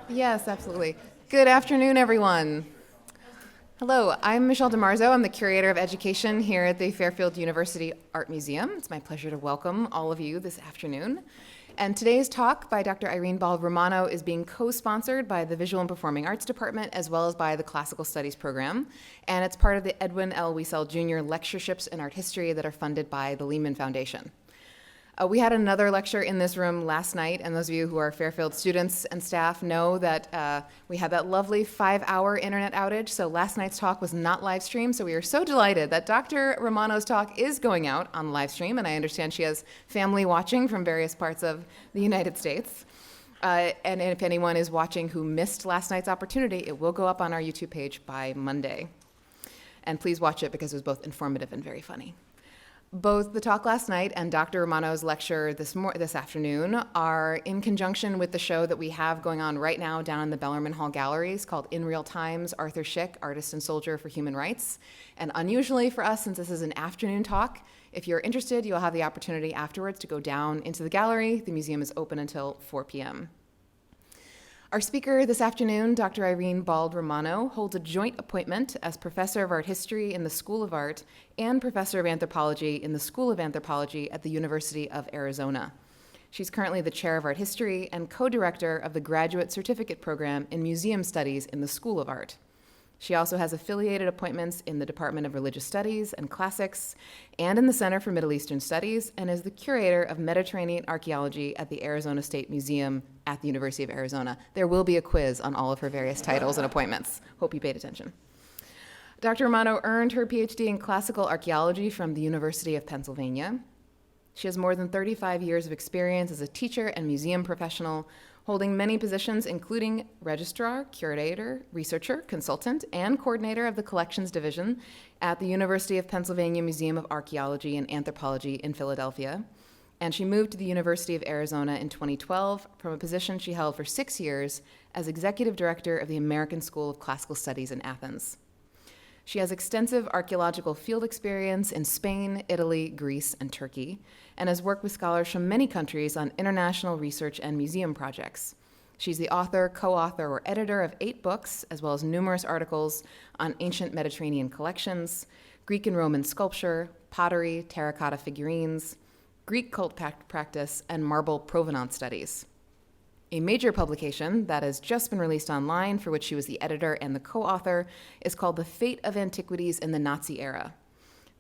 Yes, absolutely. Good afternoon, everyone. Hello, I'm Michelle DiMarzo. I'm the Curator of Education here at the Fairfield University Art Museum. It's my pleasure to welcome all of you this afternoon. And today's talk by Dr. Irene Bald-Romano is being co-sponsored by the Visual and Performing Arts Department as well as by the Classical Studies program. And it's part of the Edwin L. Wiesel Jr. Lectureships in Art History that are funded by the Lehman Foundation. We had another lecture in this room last night, and those of you who are Fairfield students and staff know that we had that lovely 5-hour internet outage, so last night's talk was not live streamed, so we are so delighted that Dr. Romano's talk is going out on live stream, and I understand she has family watching from various parts of the United States. And if anyone is watching who missed last night's opportunity, it will go up on our YouTube page by Monday. And please watch it because it was both informative and very funny. Both the talk last night and Dr. Romano's lecture this afternoon are in conjunction with the show that we have going on right now down in the Bellarmine Hall Galleries called In Real Times, Arthur Schick, Artist and Soldier for Human Rights. And unusually for us, since this is an afternoon talk, if you're interested, you'll have the opportunity afterwards to go down into the gallery. The museum is open until 4 p.m. Our speaker this afternoon, Dr. Irene Bald-Romano, holds a joint appointment as Professor of Art History in the School of Art and Professor of Anthropology in the School of Anthropology at the University of Arizona. She's currently the Chair of Art History and co-director of the Graduate Certificate Program in Museum Studies in the School of Art. She also has affiliated appointments in the Department of Religious Studies and Classics and in the Center for Middle Eastern Studies, and is the curator of Mediterranean archaeology at the Arizona State Museum at the University of Arizona. There will be a quiz on all of her various titles and appointments. Hope you paid attention. Dr. Romano earned her PhD in classical archaeology from the University of Pennsylvania. She has more than 35 years of experience as a teacher and museum professional, holding many positions including registrar, curator, researcher, consultant, and coordinator of the Collections Division at the University of Pennsylvania Museum of Archaeology and Anthropology in Philadelphia. And she moved to the University of Arizona in 2012 from a position she held for 6 years as executive director of the American School of Classical Studies in Athens. She has extensive archaeological field experience in Spain, Italy, Greece, and Turkey, and has worked with scholars from many countries on international research and museum projects. She's the author, co-author, or editor of 8 books, as well as numerous articles on ancient Mediterranean collections, Greek and Roman sculpture, pottery, terracotta figurines, Greek cult practice, and marble provenance studies. A major publication that has just been released online, for which she was the editor and the co-author, is called The Fate of Antiquities in the Nazi Era.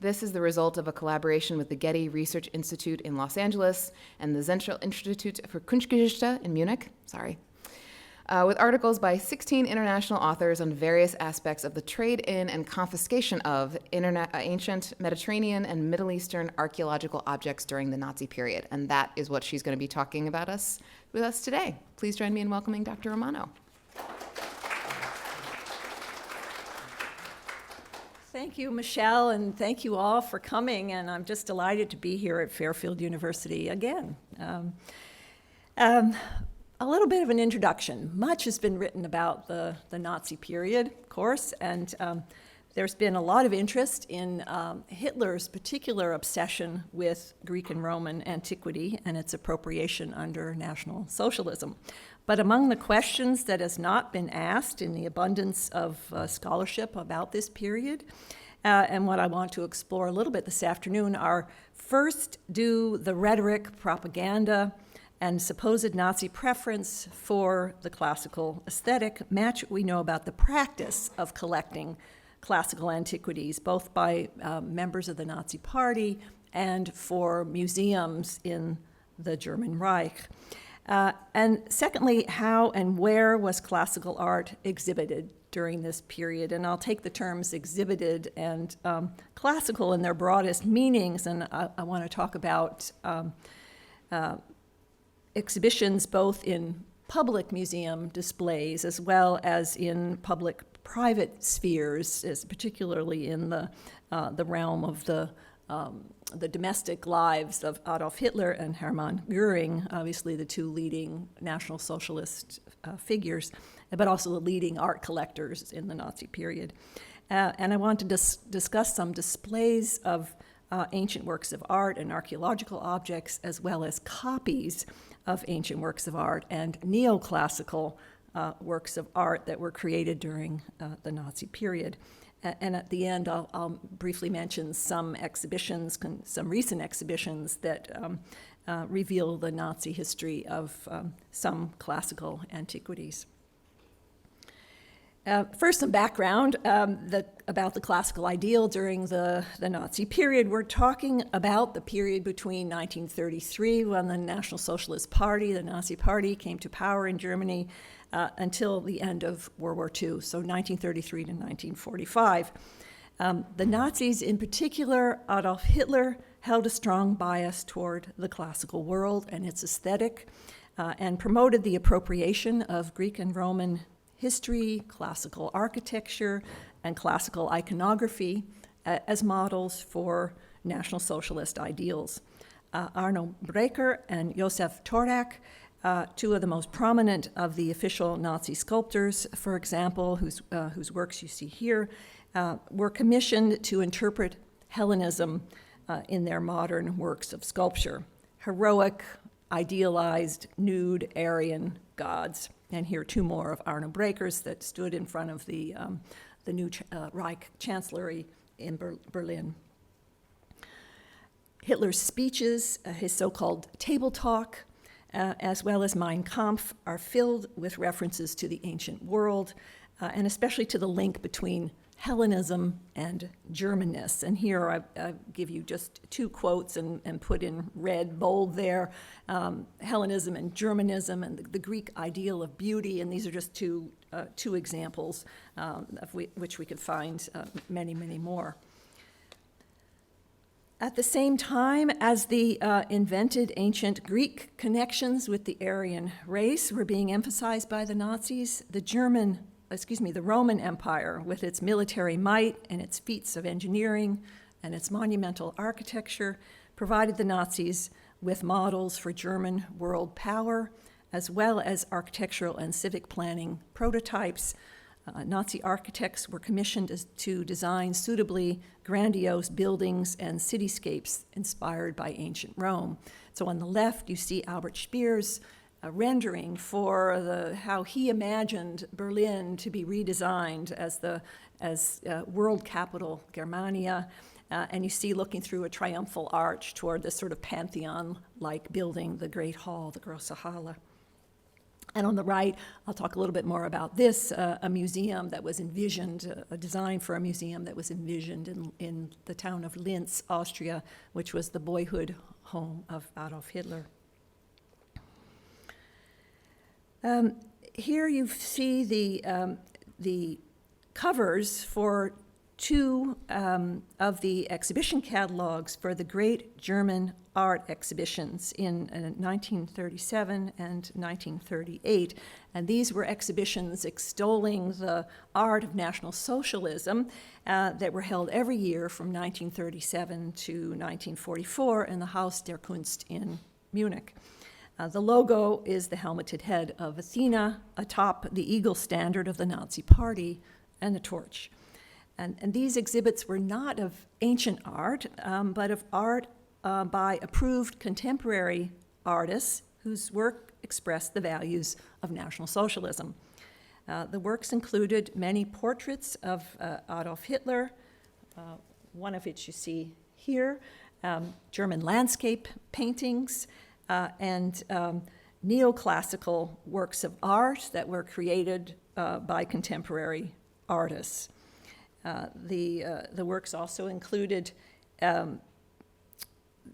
This is the result of a collaboration with the Getty Research Institute in Los Angeles and the Zentrale Institut für Kunstgeschichte in Munich, with articles by 16 international authors on various aspects of the trade in and confiscation of ancient Mediterranean and Middle Eastern archaeological objects during the Nazi period. And that is what she's going to be talking about with us today. Please join me in welcoming Dr. Romano. Thank you, Michelle, and thank you all for coming. And I'm just delighted to be here at Fairfield University again. A little bit of an introduction. Much has been written about the Nazi period, of course, and there's been a lot of interest in Hitler's particular obsession with Greek and Roman antiquity and its appropriation under National Socialism. But among the questions that has not been asked in the abundance of scholarship about this period, and what I want to explore a little bit this afternoon are, first, do the rhetoric, propaganda, and supposed Nazi preference for the classical aesthetic match what we know about the practice of collecting classical antiquities, both by members of the Nazi Party and for museums in the German Reich? And secondly, how and where was classical art exhibited during this period? And I'll take the terms exhibited and classical in their broadest meanings, and I want to talk about exhibitions both in public museum displays as well as in public-private spheres, particularly in the realm of the domestic lives of Adolf Hitler and Hermann Göring, obviously the two leading National Socialist figures, but also the leading art collectors in the Nazi period. And I want to discuss some displays of ancient works of art and archaeological objects, as well as copies of ancient works of art and neoclassical works of art that were created during the Nazi period. And at the end, I'll briefly mention some exhibitions, some recent exhibitions that reveal the Nazi history of some classical antiquities. First, some background about the classical ideal during the Nazi period. We're talking about the period between 1933, when the National Socialist Party, the Nazi Party, came to power in Germany, until the end of World War II, so 1933 to 1945. The Nazis, in particular, Adolf Hitler, held a strong bias toward the classical world and its aesthetic, and promoted the appropriation of Greek and Roman history, classical architecture, and classical iconography as models for National Socialist ideals. Arno Breker and Josef Torak, two of the most prominent of the official Nazi sculptors, for example, whose works you see here, were commissioned to interpret Hellenism in their modern works of sculpture. Heroic, idealized, nude, Aryan gods. And here are two more of Arno Breker's that stood in front of the new Reich Chancellery in Berlin. Hitler's speeches, his so-called table talk, as well as Mein Kampf, are filled with references to the ancient world, and especially to the link between Hellenism and Germanness. And here I give you just two quotes and put in red, bold there, Hellenism and Germanism and the Greek ideal of beauty. And these are just two examples of which we could find many, many more. At the same time as the invented ancient Greek connections with the Aryan race were being emphasized by the Nazis, the Roman Empire, with its military might and its feats of engineering and its monumental architecture, provided the Nazis with models for German world power, as well as architectural and civic planning prototypes. Nazi architects were commissioned to design suitably grandiose buildings and cityscapes inspired by ancient Rome. So on the left, you see Albert Speer's rendering for how he imagined Berlin to be redesigned as world capital Germania. And you see, looking through a triumphal arch toward this sort of Pantheon-like building, the Great Hall, the Große Halle. And on the right, I'll talk a little bit more about this, a museum that was envisioned, a design for a museum that was envisioned in the town of Linz, Austria, which was the boyhood home of Adolf Hitler. Here you see the covers for two of the exhibition catalogs for the Great German Art Exhibitions in 1937 and 1938. And these were exhibitions extolling the art of National Socialism that were held every year from 1937 to 1944 in the Haus der Kunst in Munich. The logo is the helmeted head of Athena atop the eagle standard of the Nazi Party and a torch. And these exhibits were not of ancient art, but of art by approved contemporary artists whose work expressed the values of National Socialism. The works included many portraits of Adolf Hitler, one of which you see here, German landscape paintings, and neoclassical works of art that were created by contemporary artists. The works also included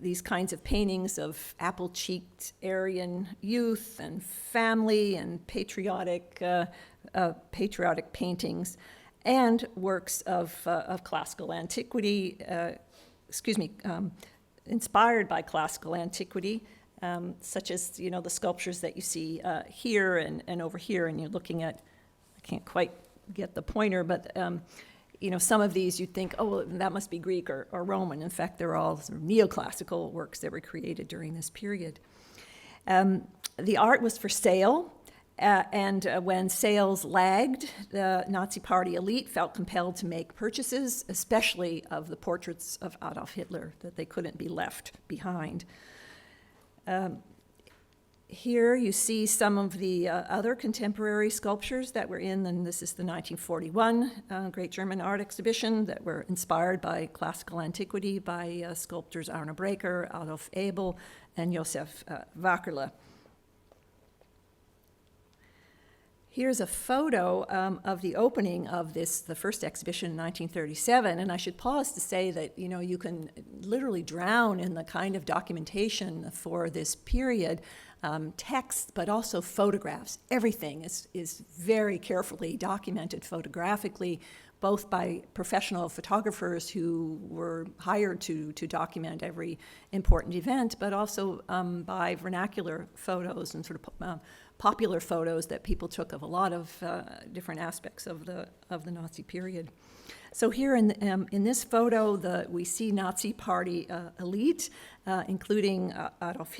these kinds of paintings of apple-cheeked Aryan youth and family and patriotic paintings, and works of classical antiquity, inspired by classical antiquity, such as the sculptures that you see here and over here, and you're looking at, I can't quite get the pointer, but some of these you'd think, oh, well, that must be Greek or Roman. In fact, they're all sort of neoclassical works that were created during this period. The art was for sale, and when sales lagged, the Nazi Party elite felt compelled to make purchases, especially of the portraits of Adolf Hitler, that they couldn't be left behind. Here you see some of the other contemporary sculptures that were in, and this is the 1941 Great German Art Exhibition that were inspired by classical antiquity by sculptors Arno Breker, Adolf Abel, and Josef Wackerle. Here's a photo of the opening of the first exhibition in 1937, and I should pause to say that, you know, you can literally drown in the kind of documentation for this period, text, but also photographs. Everything is very carefully documented photographically, both by professional photographers who were hired to document every important event, but also by vernacular photos and sort of popular photos that people took of a lot of different aspects of the Nazi period. So here in this photo, we see Nazi Party elite, including Adolf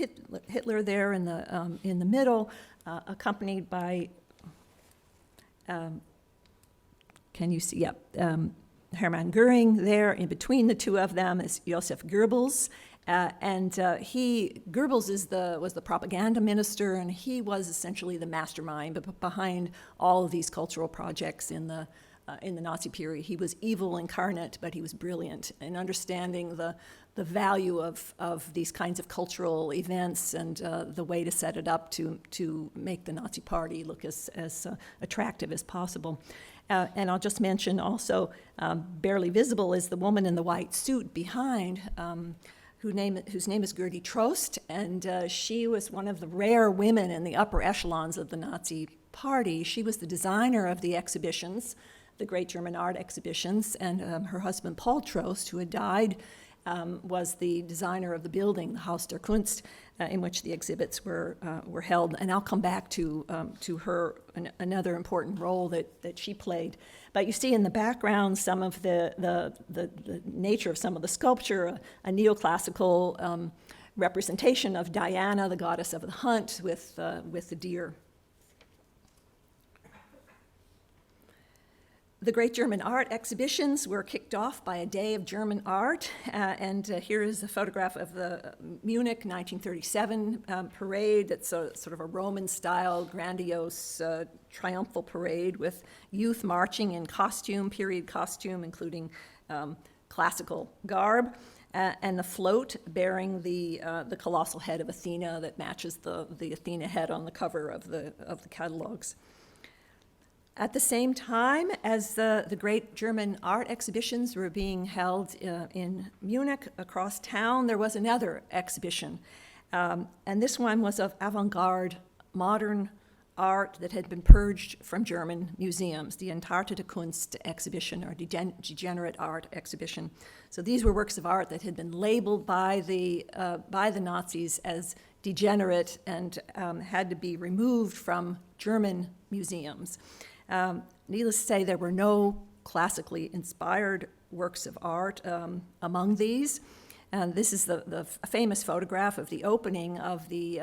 Hitler there in the middle, accompanied by, can you see? Yep, Hermann Göring there. In between the two of them is Josef Goebbels. Goebbels was the propaganda minister, and he was essentially the mastermind behind all of these cultural projects in the Nazi period. He was evil incarnate, but he was brilliant in understanding the value of these kinds of cultural events and the way to set it up to make the Nazi Party look as attractive as possible. And I'll just mention also, barely visible is the woman in the white suit behind, whose name is Gertie Trost, and she was one of the rare women in the upper echelons of the Nazi Party. She was the designer of the exhibitions, the Great German Art Exhibitions, and her husband Paul Trost, who had died, was the designer of the building, the Haus der Kunst, in which the exhibits were held. And I'll come back to her, another important role that she played. But you see in the background some of the nature of some of the sculpture, a neoclassical representation of Diana, the goddess of the hunt, with the deer. The Great German Art Exhibitions were kicked off by a day of German art, and here is a photograph of the Munich 1937 parade. It's sort of a Roman-style, grandiose, triumphal parade with youth marching in costume, period costume, including classical garb, and the float bearing the colossal head of Athena that matches the Athena head on the cover of the catalogs. At the same time as the Great German Art Exhibitions were being held in Munich across town, there was another exhibition. And this one was of avant-garde modern art that had been purged from German museums, the Entartete Kunst exhibition, or Degenerate art exhibition. So these were works of art that had been labeled by the Nazis as degenerate and had to be removed from German museums. Needless to say, there were no classically inspired works of art among these. And this is the famous photograph of the opening of the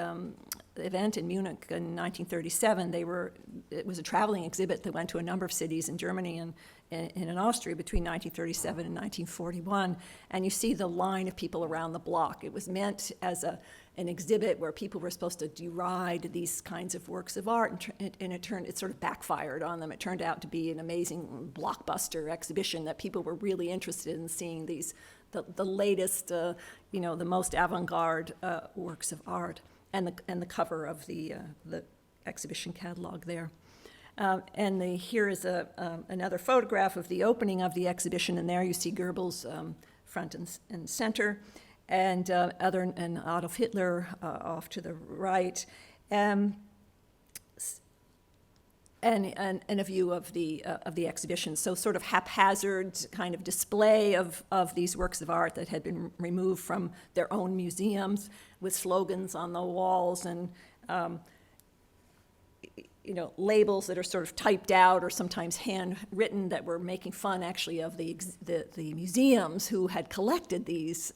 event in Munich in 1937. It was a traveling exhibit that went to a number of cities in Germany and in Austria between 1937 and 1941. And you see the line of people around the block. It was meant as an exhibit where people were supposed to deride these kinds of works of art, and it sort of backfired on them. It turned out to be an amazing blockbuster exhibition that people were really interested in seeing the latest, the most avant-garde works of art, and the cover of the exhibition catalog there. Here is another photograph of the opening of the exhibition, and there you see Goebbels front and center, and Adolf Hitler off to the right, and a view of the exhibition. So sort of haphazard kind of display of these works of art that had been removed from their own museums, with slogans on the walls and labels that are sort of typed out or sometimes handwritten that were making fun actually of the museums who had collected these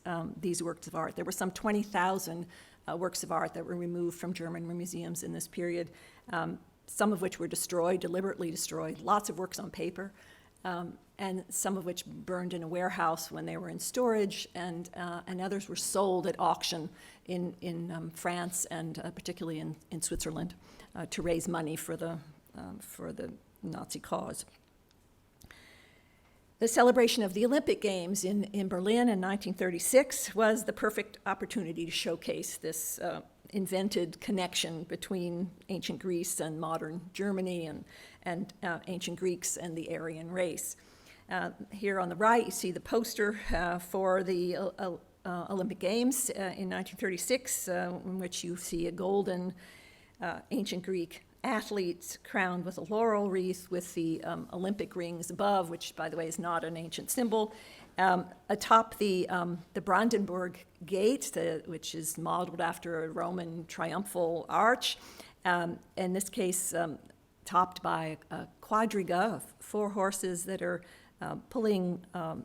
works of art. There were some 20,000 works of art that were removed from German museums in this period, some of which were destroyed, deliberately destroyed, lots of works on paper, and some of which burned in a warehouse when they were in storage, and others were sold at auction in France and particularly in Switzerland to raise money for the Nazi cause. The celebration of the Olympic Games in Berlin in 1936 was the perfect opportunity to showcase this invented connection between ancient Greece and modern Germany, and ancient Greeks and the Aryan race. Here on the right, you see the poster for the Olympic Games in 1936, in which you see a golden ancient Greek athlete crowned with a laurel wreath with the Olympic rings above, which, by the way, is not an ancient symbol. Atop the Brandenburg Gate, which is modeled after a Roman triumphal arch, in this case topped by a quadriga of 4 horses that are pulling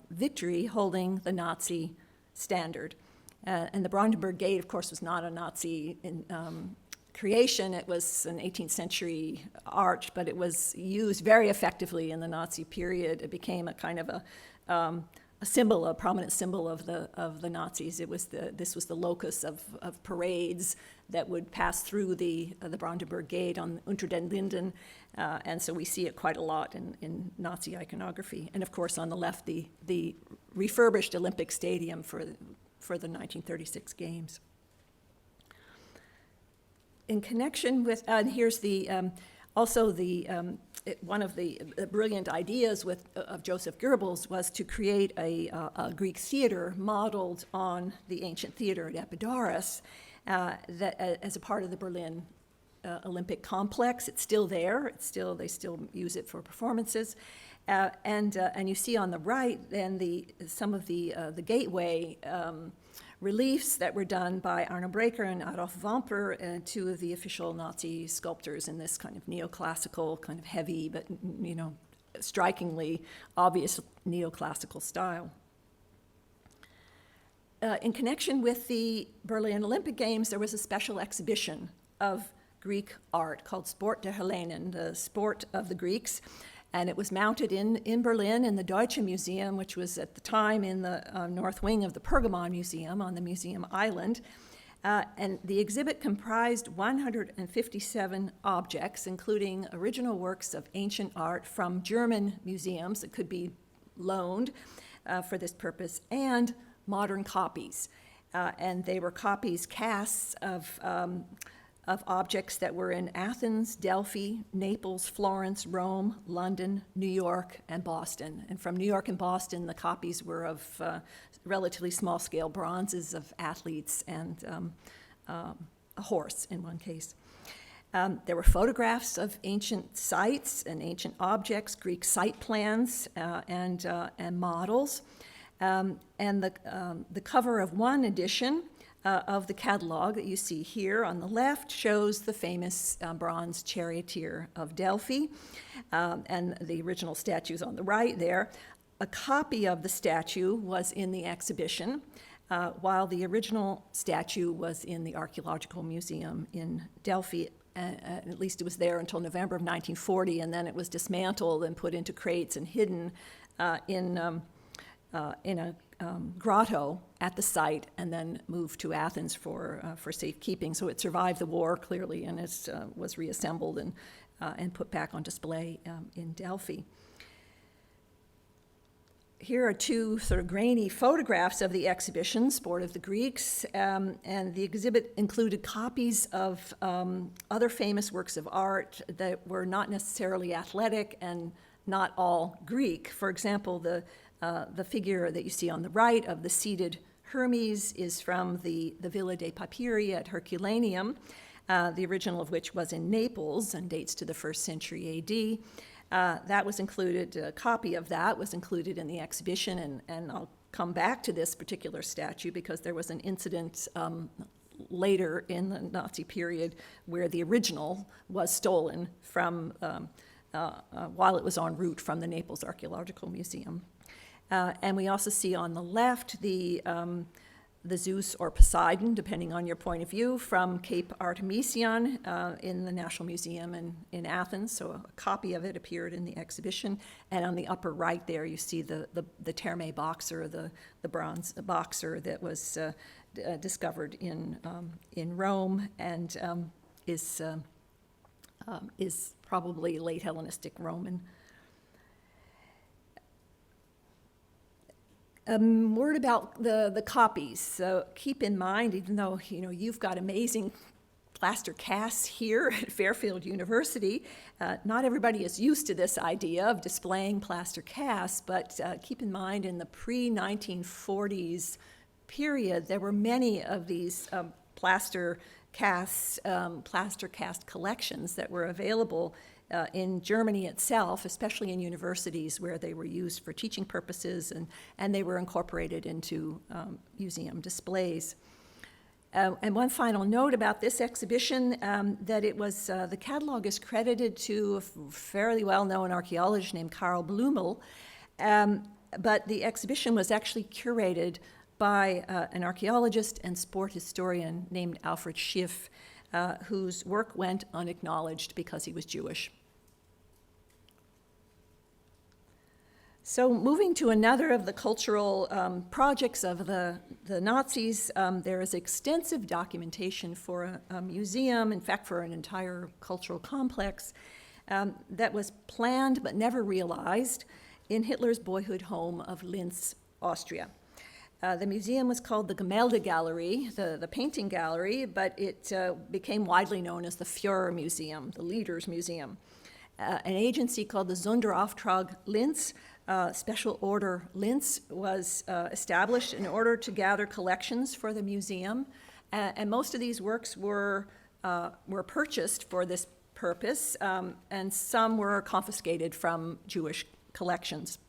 victory, holding the Nazi standard. And the Brandenburg Gate, of course, was not a Nazi creation. It was an 18th century arch, but it was used very effectively in the Nazi period. It became a kind of a symbol, a prominent symbol of the Nazis. This was the locus of parades that would pass through the Brandenburg Gate on Unter den Linden, and so we see it quite a lot in Nazi iconography. And of course, on the left, the refurbished Olympic Stadium for the 1936 Games. In connection with, and here's also one of the brilliant ideas of Joseph Goebbels was to create a Greek theater modeled on the ancient theater at Epidaurus, that as a part of the Berlin Olympic complex. It's still there. They still use it for performances, and you see on the right then some of the gateway reliefs that were done by Arno Breker and Adolf Wamper, 2 of the official Nazi sculptors in this kind of neoclassical, kind of heavy, but strikingly obvious neoclassical style. In connection with the Berlin Olympic Games, there was a special exhibition of Greek art called Sport der Hellenen, the sport of the Greeks. And it was mounted in Berlin in the Deutsche Museum, which was at the time in the north wing of the Pergamon Museum on the Museum Island. And the exhibit comprised 157 objects, including original works of ancient art from German museums that could be loaned for this purpose, and modern copies. And they were copies, casts of objects that were in Athens, Delphi, Naples, Florence, Rome, London, New York, and Boston. And from New York and Boston, the copies were of relatively small-scale bronzes of athletes and a horse in one case. There were photographs of ancient sites and ancient objects, Greek site plans and models. And the cover of one edition of the catalog that you see here on the left shows the famous bronze charioteer of Delphi, and the original statue's on the right there. A copy of the statue was in the exhibition, while the original statue was in the Archaeological Museum in Delphi. At least it was there until November of 1940, and then it was dismantled and put into crates and hidden in a grotto at the site, and then moved to Athens for safekeeping. So it survived the war clearly, and was reassembled and put back on display in Delphi. Here are 2 sort of grainy photographs of the exhibition, Sport of the Greeks, and the exhibit included copies of other famous works of art that were not necessarily athletic and not all Greek. For example, the figure that you see on the right of the seated Hermes is from the Villa dei Papiri at Herculaneum, the original of which was in Naples and dates to the 1st century AD. That was included, a copy of that was included in the exhibition, and I'll come back to this particular statue because there was an incident later in the Nazi period where the original was stolen from while it was en route from the Naples Archaeological Museum. And we also see on the left the the Zeus or Poseidon, depending on your point of view, from Cape Artemision in the National Museum in Athens. So a copy of it appeared in the exhibition. And on the upper right there, you see the Thermae boxer, the bronze boxer that was discovered in Rome and is probably late Hellenistic Roman. Word about the copies. So keep in mind, even though you've got amazing plaster casts here at Fairfield University, not everybody is used to this idea of displaying plaster casts. But keep in mind, in the pre-1940s period, there were many of these plaster cast collections that were available in Germany itself, especially in universities where they were used for teaching purposes, and they were incorporated into museum displays. And one final note about this exhibition, that it was, the catalog is credited to a fairly well-known archaeologist named Karl Blumel, but the exhibition was actually curated by an archaeologist and sport historian named Alfred Schiff, whose work went unacknowledged because he was Jewish. So moving to another of the cultural projects of the Nazis, there is extensive documentation for a museum, in fact for an entire cultural complex, that was planned but never realized in Hitler's boyhood home of Linz, Austria. The museum was called the Gemälde Gallery, the painting gallery, but it became widely known as the Führer Museum, the Leaders Museum. An agency called the Sonderauftrag Linz, Special Order Linz, was established in order to gather collections for the museum, and most of these works were purchased for this purpose, and some were confiscated from Jewish collections.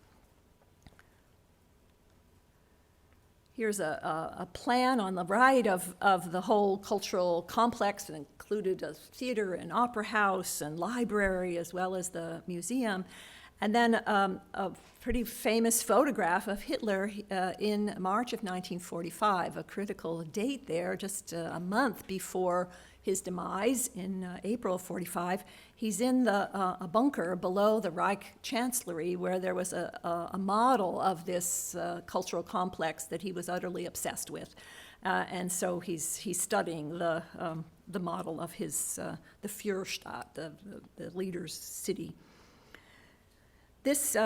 Here's a plan on the right of the whole cultural complex. It included a theater and opera house and library, as well as the museum. And then a pretty famous photograph of Hitler in March of 1945, a critical date there, just a month before his demise in April of 45. He's in a bunker below the Reich Chancellery, where there was a model of this cultural complex that he was utterly obsessed with. And so he's studying the model of his, the Führerstadt, the leader's city. This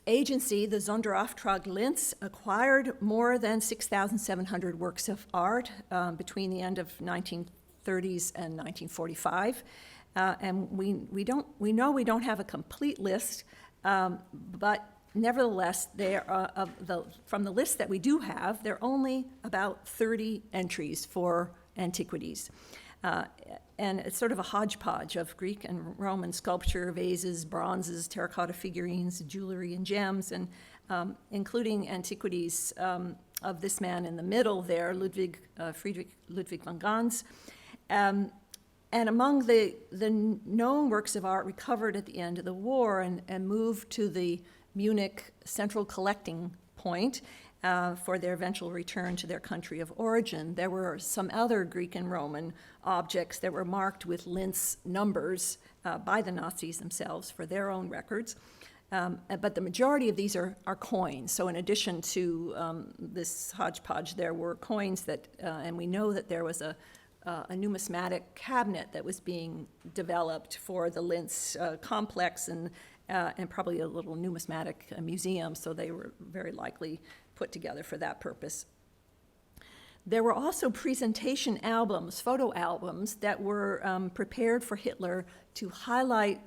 agency, the Sonderauftrag Linz, acquired more than 6,700 works of art between the end of 1930s and 1945. And we know we don't have a complete list, but nevertheless, from the list that we do have, there are only about 30 entries for antiquities. And it's sort of a hodgepodge of Greek and Roman sculpture, vases, bronzes, terracotta figurines, jewelry, and gems, and including antiquities of this man in the middle there, Friedrich Ludwig von Ganz. And among the known works of art recovered at the end of the war and moved to the Munich Central Collecting Point for their eventual return to their country of origin, there were some other Greek and Roman objects that were marked with Linz numbers by the Nazis themselves for their own records. But the majority of these are coins. So in addition to this hodgepodge, there were coins that, and we know that there was a numismatic cabinet that was being developed for the Linz complex and probably a little numismatic museum, so they were very likely put together for that purpose. There were also presentation albums, photo albums, that were prepared for Hitler to highlight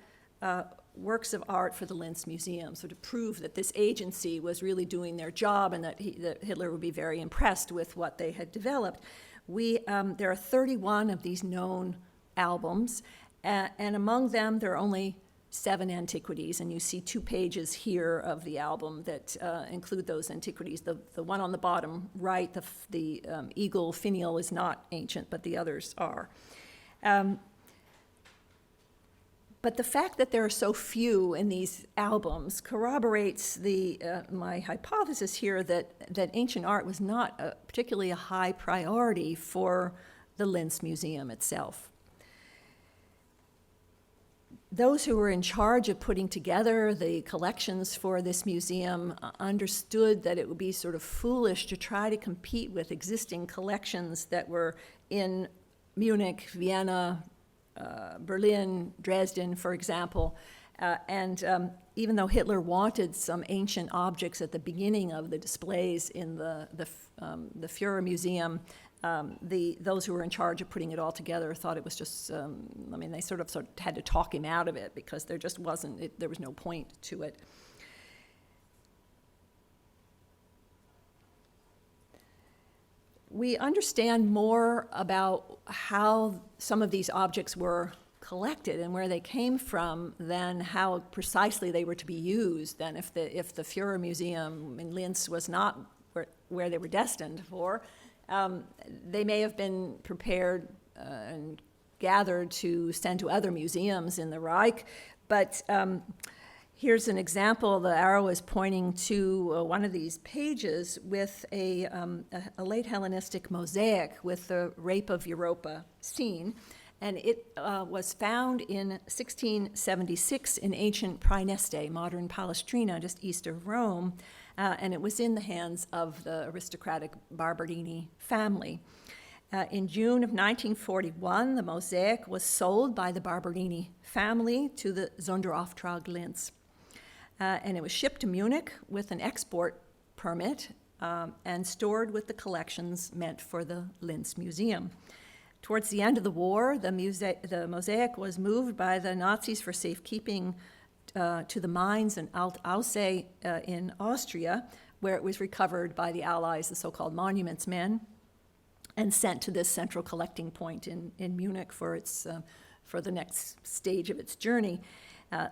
works of art for the Linz Museum, so to prove that this agency was really doing their job and that Hitler would be very impressed with what they had developed. There are 31 of these known albums, and among them there are only 7 antiquities, and you see 2 pages here of the album that include those antiquities. The one on the bottom right, the eagle finial, is not ancient, but the others are. But the fact that there are so few in these albums corroborates my hypothesis here that ancient art was not particularly a high priority for the Linz Museum itself. Those who were in charge of putting together the collections for this museum understood that it would be sort of foolish to try to compete with existing collections that were in Munich, Vienna, Berlin, Dresden, for example. Even though Hitler wanted some ancient objects at the beginning of the displays in the Führer Museum, those who were in charge of putting it all together thought it was just, they sort of had to talk him out of it because there just wasn't, there was no point to it. We understand more about how some of these objects were collected and where they came from than how precisely they were to be used, than if the Führer Museum in Linz was not where they were destined for. They may have been prepared and gathered to send to other museums in the Reich, but here's an example. The arrow is pointing to one of these pages with a late Hellenistic mosaic with the Rape of Europa scene, and it was found in 1676 in ancient Praeneste, modern Palestrina, just east of Rome, and it was in the hands of the aristocratic Barberini family. In June of 1941, the mosaic was sold by the Barberini family to the Sonderauftrag Linz. And it was shipped to Munich with an export permit and stored with the collections meant for the Linz Museum. Towards the end of the war, the mosaic was moved by the Nazis for safekeeping to the mines in Alt-Aussee in Austria, where it was recovered by the Allies, the so-called monuments men, and sent to this central collecting point in Munich for the next stage of its journey.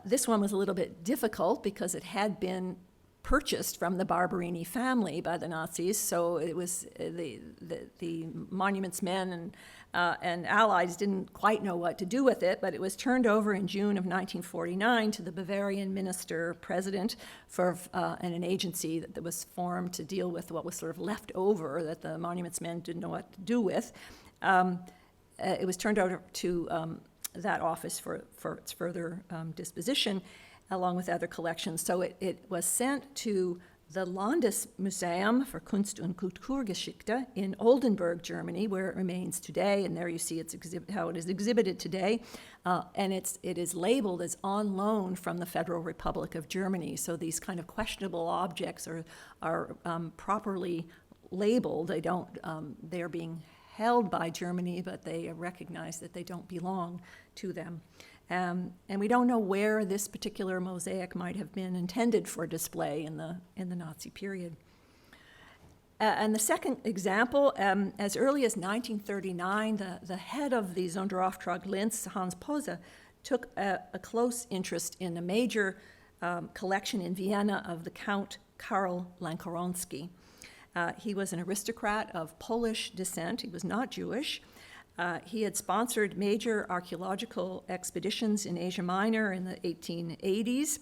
This one was a little bit difficult because it had been purchased from the Barberini family by the Nazis, so it was the monuments men and allies didn't quite know what to do with it, but it was turned over in June of 1949 to the Bavarian minister-president for an agency that was formed to deal with what was sort of left over that the monuments men didn't know what to do with. It was turned over to that office for its further disposition, along with other collections. So it was sent to the Landesmuseum für Kunst und Kulturgeschichte in Oldenburg, Germany, where it remains today, and there you see how it is exhibited today, and it is labeled as on loan from the Federal Republic of Germany. So these kind of questionable objects are properly labeled. They are being held by Germany, but they recognize that they don't belong to them. And we don't know where this particular mosaic might have been intended for display in the Nazi period. And the second example, as early as 1939, the head of the Sonderauftrag Linz, Hans Posse, took a close interest in a major collection in Vienna of the Count Karl Lankaronsky. He was an aristocrat of Polish descent. He was not Jewish. He had sponsored major archaeological expeditions in Asia Minor in the 1880s.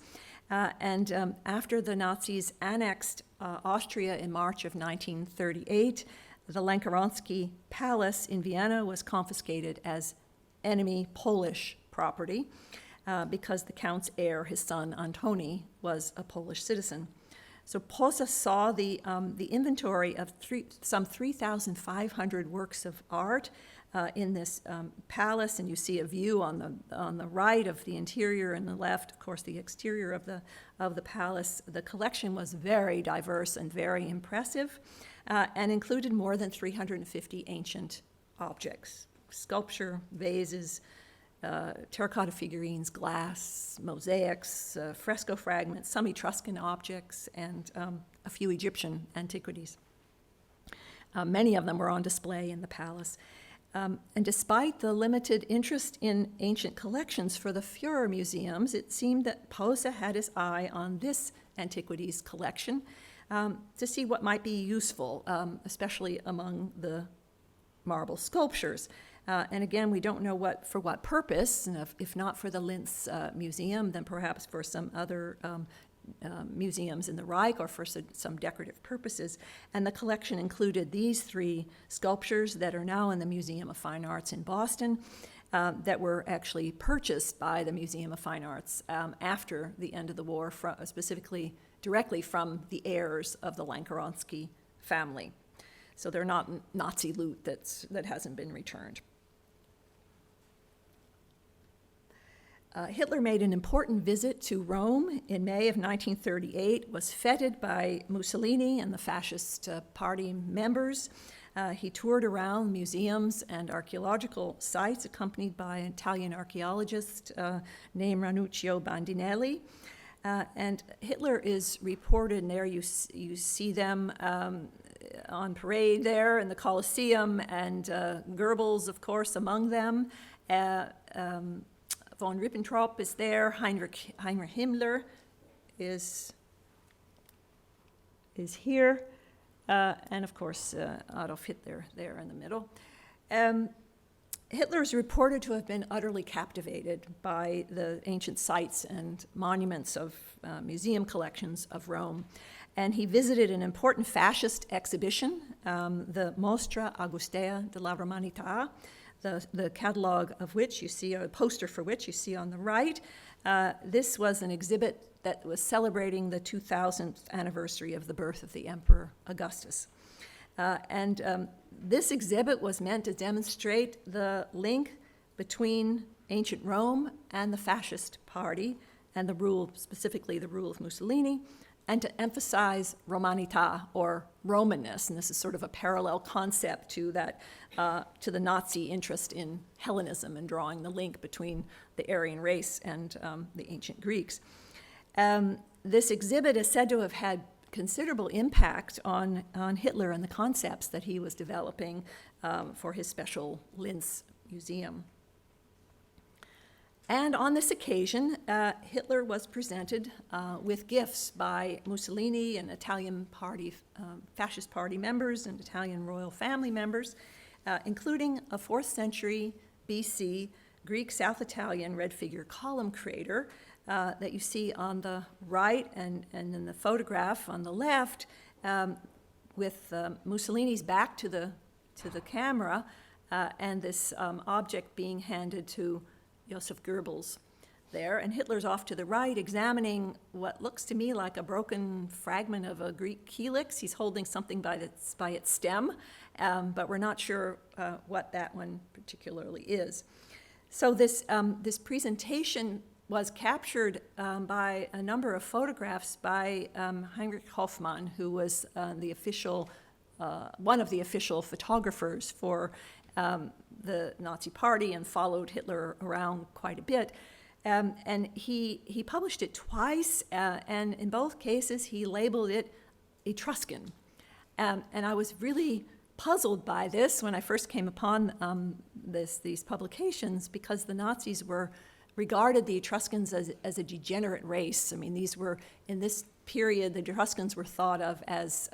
And after the Nazis annexed Austria in March of 1938, the Lankaronsky Palace in Vienna was confiscated as enemy Polish property because the Count's heir, his son Antoni, was a Polish citizen. So Posse saw the inventory of some 3,500 works of art in this palace, and you see a view on the right of the interior and the left, of course, the exterior of the palace. The collection was very diverse and very impressive, and included more than 350 ancient objects: sculpture, vases, terracotta figurines, glass, mosaics, fresco fragments, some Etruscan objects, and a few Egyptian antiquities. Many of them were on display in the palace. And despite the limited interest in ancient collections for the Führer museums, it seemed that Posse had his eye on this antiquities collection to see what might be useful, especially among the marble sculptures. And again, we don't know for what purpose, and if not for the Linz Museum, then perhaps for some other museums in the Reich or for some decorative purposes. And the collection included these 3 sculptures that are now in the Museum of Fine Arts in Boston, that were actually purchased by the Museum of Fine Arts after the end of the war, specifically directly from the heirs of the Lankeronsky family. So they're not Nazi loot that hasn't been returned. Hitler made an important visit to Rome in May of 1938, was feted by Mussolini and the fascist party members. He toured around museums and archaeological sites, accompanied by an Italian archaeologist named Ranuccio Bandinelli. And Hitler is reported, and there you see them on parade there in the Colosseum, and Goebbels, of course, among them. Von Ribbentrop is there. Heinrich Himmler is here. And of course, Adolf Hitler there in the middle. Hitler is reported to have been utterly captivated by the ancient sites and monuments of museum collections of Rome. And he visited an important fascist exhibition, the Mostra Augustea della Romanità, the catalog of which you see, or the poster for which you see on the right. This was an exhibit that was celebrating the 2000th anniversary of the birth of the Emperor Augustus. This exhibit was meant to demonstrate the link between ancient Rome and the fascist party and the rule, specifically the rule of Mussolini, and to emphasize Romanità, or Romanness, and this is sort of a parallel concept to that, to the Nazi interest in Hellenism and drawing the link between the Aryan race and the ancient Greeks. This exhibit is said to have had considerable impact on Hitler and the concepts that he was developing for his special Linz museum. And on this occasion, Hitler was presented with gifts by Mussolini and Italian party, fascist party members and Italian royal family members, including a 4th century BC Greek South Italian red figure column crater that you see on the right, and in the photograph on the left, with Mussolini's back to the camera, and this object being handed to Joseph Goebbels there, and Hitler's off to the right examining what looks to me like a broken fragment of a Greek helix. He's holding something by its stem, but we're not sure what that one particularly is. So this presentation was captured by a number of photographs by Heinrich Hoffmann, who was one of the official photographers for the Nazi Party and followed Hitler around quite a bit. And he published it twice, and in both cases he labeled it Etruscan. And I was really puzzled by this when I first came upon these publications, because the Nazis regarded the Etruscans as a degenerate race. I mean, these were, in this period, the Etruscans were thought of as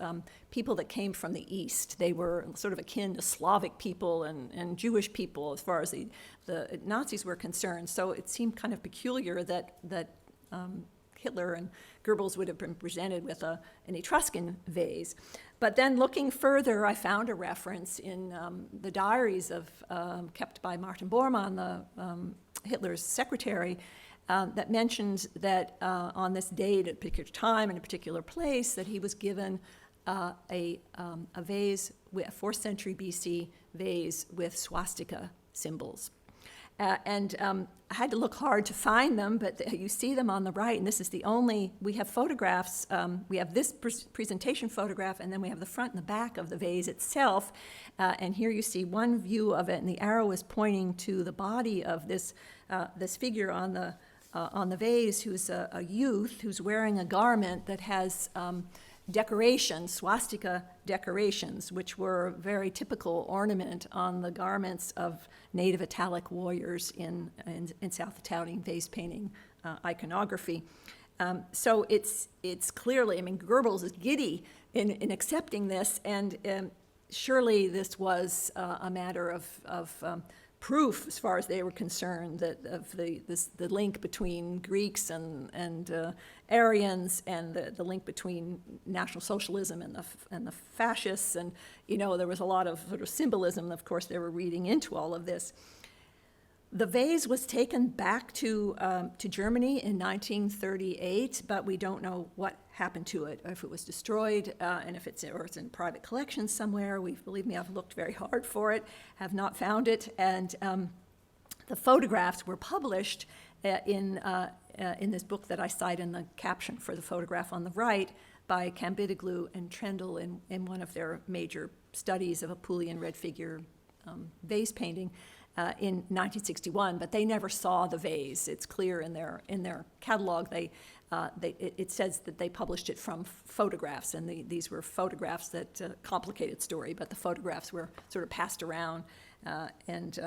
people that came from the East. They were sort of akin to Slavic people and Jewish people as far as the Nazis were concerned. So it seemed kind of peculiar that Hitler and Goebbels would have been presented with an Etruscan vase. But then looking further, I found a reference in the diaries kept by Martin Bormann, Hitler's secretary, that mentions that on this date, at a particular time, in a particular place, that he was given a vase, a 4th century BC vase with swastika symbols. And I had to look hard to find them, but you see them on the right, and this is the only, we have photographs, we have this presentation photograph, and then we have the front and the back of the vase itself, and here you see one view of it, and the arrow is pointing to the body of this figure on the vase, who's a youth who's wearing a garment that has decorations, swastika decorations, which were very typical ornament on the garments of native Italic warriors in South Italian vase painting iconography. So it's clearly, I mean, Goebbels is giddy in accepting this, and surely this was a matter of proof, as far as they were concerned, that of the link between Greeks and Aryans, and the link between National Socialism and the fascists, and there was a lot of sort of symbolism. Of course, they were reading into all of this. The vase was taken back to Germany in 1938, but we don't know what happened to it, if it was destroyed, and if it's in private collections somewhere. Believe me, I've looked very hard for it, have not found it, and the photographs were published in this book that I cite in the caption for the photograph on the right by Kambidiglu and Trendle in one of their major studies of Apulian red figure vase painting. In 1961, but they never saw the vase. It's clear in their catalog. It says that they published it from photographs, and these were photographs that complicated story, but the photographs were sort of passed around, and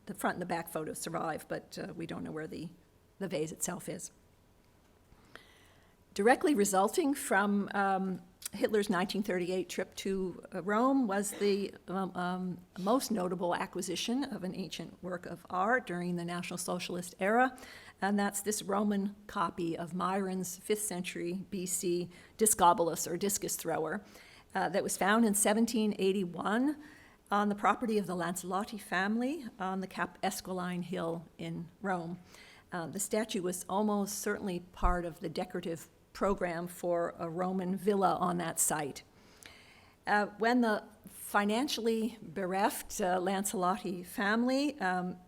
the front and the back photos survive, but we don't know where the vase itself is. Directly resulting from Hitler's 1938 trip to Rome was the most notable acquisition of an ancient work of art during the National Socialist era, and that's this Roman copy of Myron's 5th century BC discobolus, or discus thrower, that was found in 1781 on the property of the Lancelotti family on the Cap Esquiline Hill in Rome. The statue was almost certainly part of the decorative program for a Roman villa on that site. When the financially bereft Lancelotti family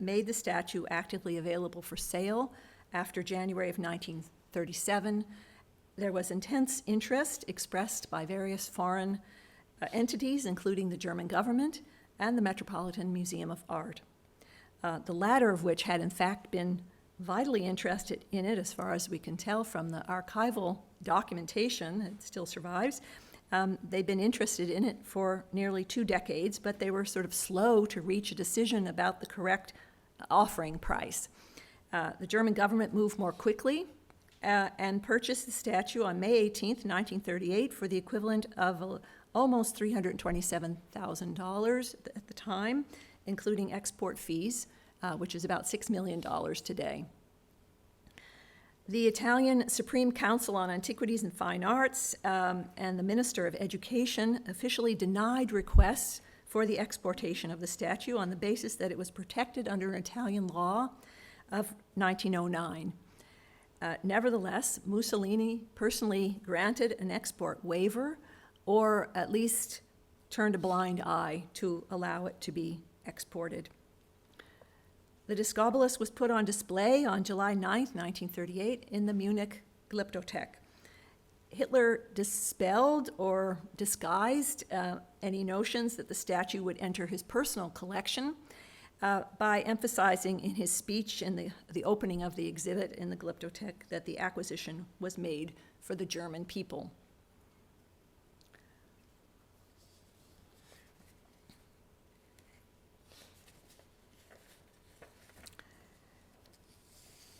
made the statue actively available for sale after January of 1937, there was intense interest expressed by various foreign entities, including the German government and the Metropolitan Museum of Art, the latter of which had in fact been vitally interested in it, as far as we can tell from the archival documentation. It still survives. They've been interested in it for nearly 2 decades, but they were sort of slow to reach a decision about the correct offering price. The German government moved more quickly and purchased the statue on May 18th, 1938, for the equivalent of almost $327,000 at the time, including export fees, which is about $6 million today. The Italian Supreme Council on Antiquities and Fine Arts and the Minister of Education officially denied requests for the exportation of the statue on the basis that it was protected under Italian law of 1909. Nevertheless, Mussolini personally granted an export waiver, or at least turned a blind eye to allow it to be exported. The discobolus was put on display on July 9, 1938, in the Munich Glyptothek. Hitler dispelled or disguised any notions that the statue would enter his personal collection by emphasizing in his speech in the opening of the exhibit in the Glyptothek that the acquisition was made for the German people.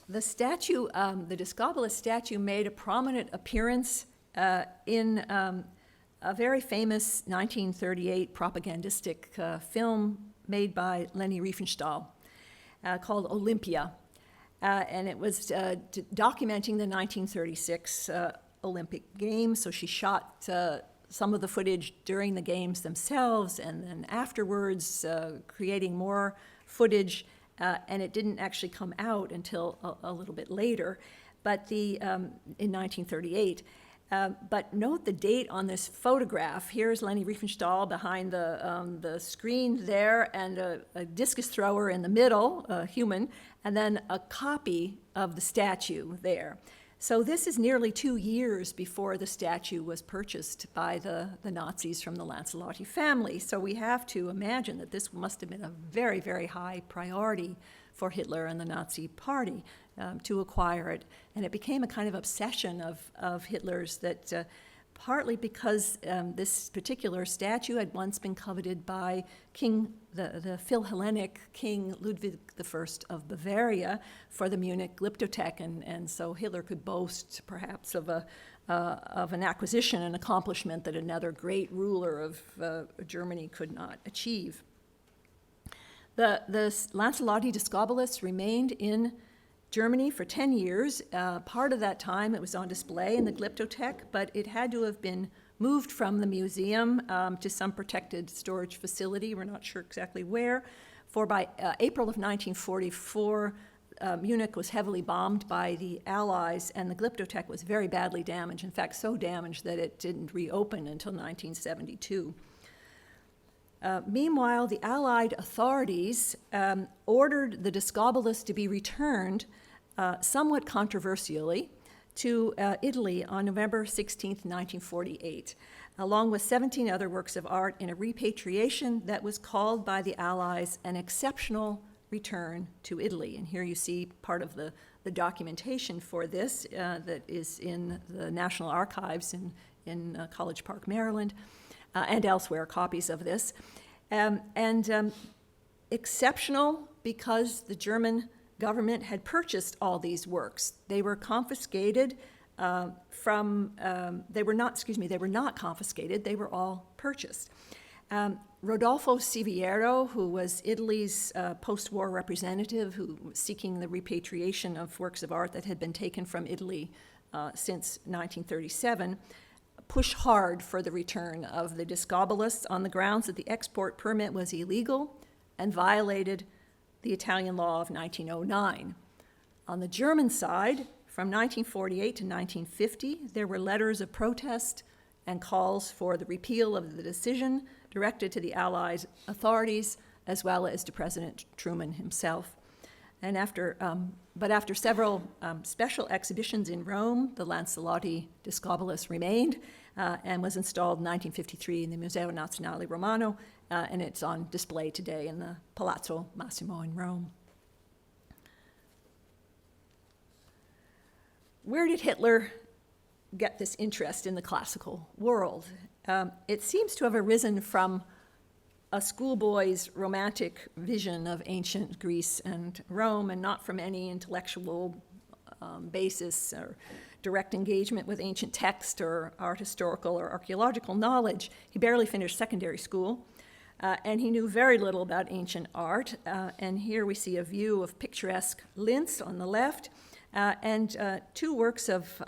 The statue, the discobolus statue, made a prominent appearance in a very famous 1938 propagandistic film made by Leni Riefenstahl called Olympia. And it was documenting the 1936 Olympic Games. So she shot some of the footage during the games themselves, and then afterwards creating more footage. And it didn't actually come out until a little bit later, but in 1938. But note the date on this photograph. Here's Leni Riefenstahl behind the screen there, and a discus thrower in the middle, a human, and then a copy of the statue there. So this is nearly 2 years before the statue was purchased by the Nazis from the Lancelotti family. So we have to imagine that this must have been a very, very high priority for Hitler and the Nazi Party to acquire it. And it became a kind of obsession of Hitler's that partly because this particular statue had once been coveted by King the Philhellenic King Ludwig I of Bavaria for the Munich Glyptothek, and so Hitler could boast perhaps of an acquisition, an accomplishment that another great ruler of Germany could not achieve. The Lancelotti Discobolus remained in Germany for 10 years. Part of that time it was on display in the Glyptothek, but it had to have been moved from the museum to some protected storage facility. We're not sure exactly where. For by April of 1944, Munich was heavily bombed by the Allies, and the Glyptothek was very badly damaged. In fact, so damaged that it didn't reopen until 1972. Meanwhile, the Allied authorities ordered the Discobolus to be returned, somewhat controversially, to Italy on November 16, 1948, along with 17 other works of art in a repatriation that was called by the Allies an exceptional return to Italy. And here you see part of the documentation for this that is in the National Archives in College Park, Maryland, and elsewhere, copies of this. Exceptional because the German government had purchased all these works. They were confiscated they were not confiscated, they were all purchased. Rodolfo Siviero, who was Italy's post-war representative who was seeking the repatriation of works of art that had been taken from Italy since 1937, pushed hard for the return of the Discobolus on the grounds that the export permit was illegal and violated the Italian law of 1909. On the German side, from 1948 to 1950, there were letters of protest and calls for the repeal of the decision directed to the Allied authorities as well as to President Truman himself. And after several special exhibitions in Rome, the Lancelotti Discobolus remained and was installed in 1953 in the Museo Nazionale Romano, and it's on display today in the Palazzo Massimo in Rome. Where did Hitler get this interest in the classical world? It seems to have arisen from a schoolboy's romantic vision of ancient Greece and Rome, and not from any intellectual basis or direct engagement with ancient text or art historical or archaeological knowledge. He barely finished secondary school, and he knew very little about ancient art. And here we see a view of picturesque Linz on the left, and two works of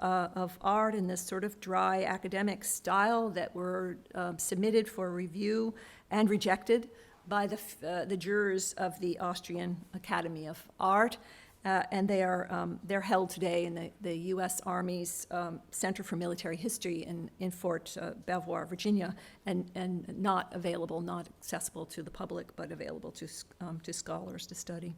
art in this sort of dry academic style that were submitted for review and rejected by the jurors of the Austrian Academy of Art. And they're held today in the U.S. Army's Center for Military History in Fort Belvoir, Virginia, and not available, not accessible to the public, but available to scholars to study.